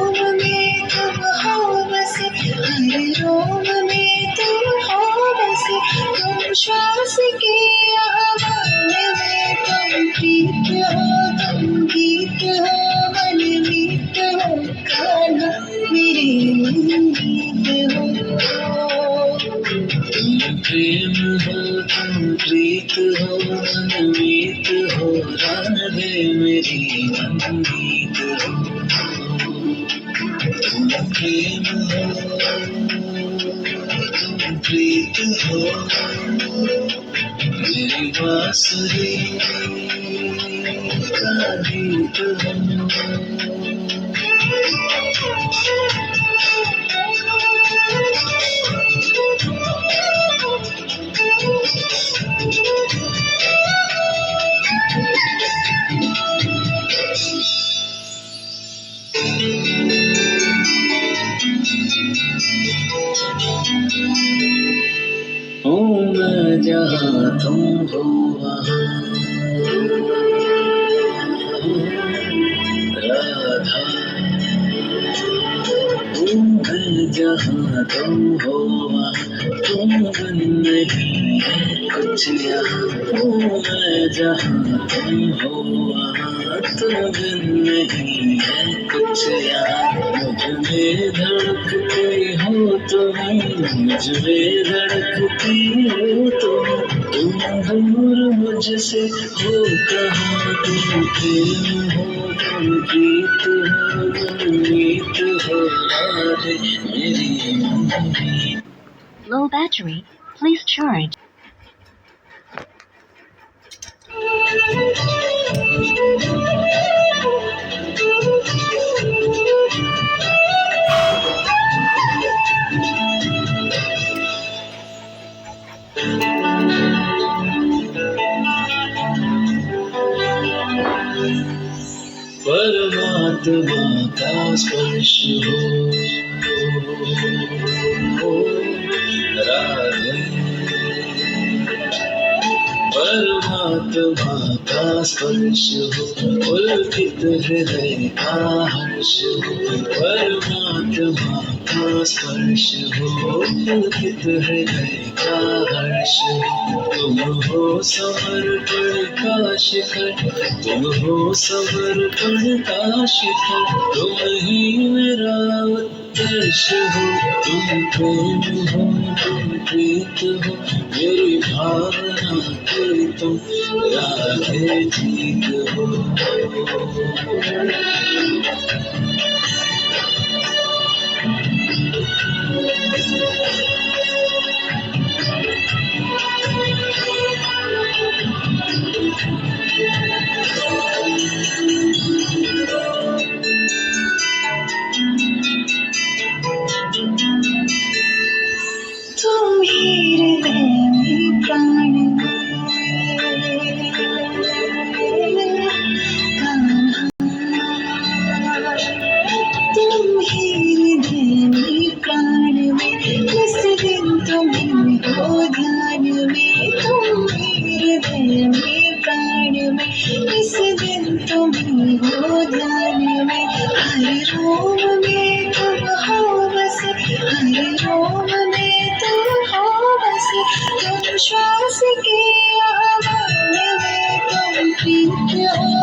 रोम में तुम हो बसे, हर रोम में तुम हो बसे। तुम श्वास की आवाज़ में, तुम प्रीत हो, तुम गीत हो, मन मीत हो, कान्हा मेरे गीत हो। तुम प्रेम हो, तुम प्रीत हो, मनमीत हो, राधे मेरी मनमीत हो। तुम प्रेम हो, तुम प्रीत हो, मेरी बांसुरी का गीत हो। हूँ मैं जहाँ तुम हो वहाँ, राधा। हूँ मैं जहाँ तुम हो वहाँ, तुम बिन नहीं है कुछ यहाँ। हूँ मैं जहाँ तुम हो वहाँ, तुम बिन नहीं है कुछ यहाँ। मुझ में धड़कती हो तुम, मुझ में धड़कती हो तुम दूर मुझसे हो कहाँ। तुम प्रेम हो, तुम प्रीत हो, मनमीत हो, राधे मेरी मनमीत। Low battery, please charge. परमात्मा का स्पर्श हो राधे, परमात्मा का स्पर्श हो, पुलकित हृदय का हर्ष हो। परमात्मा का स्पर्श हो, पुलकित हृदय का हर्ष हो। तुम हो समर्पण का शिखर, तुम हो समर्पण का शिखर, तुम ही मेरा उत्कर्ष हो। तुम प्रेम हो, तुम प्रीत हो, मेरी भावना के तुम राधे ठीक हो। तुम ही हृदय में प्राण कान्हा, तुम ही हृदय में प्राण में, इस दिन तुम्हें हो ध्यान में। तुम ही हृदय में प्राण में, इस दिन तुम्हें हो ध्यान में। हर रोम में तुम हो बसे, हर रोम में तुम हो बसे। तुम श्वास की आवाज़ में, तुम प्रीत हो,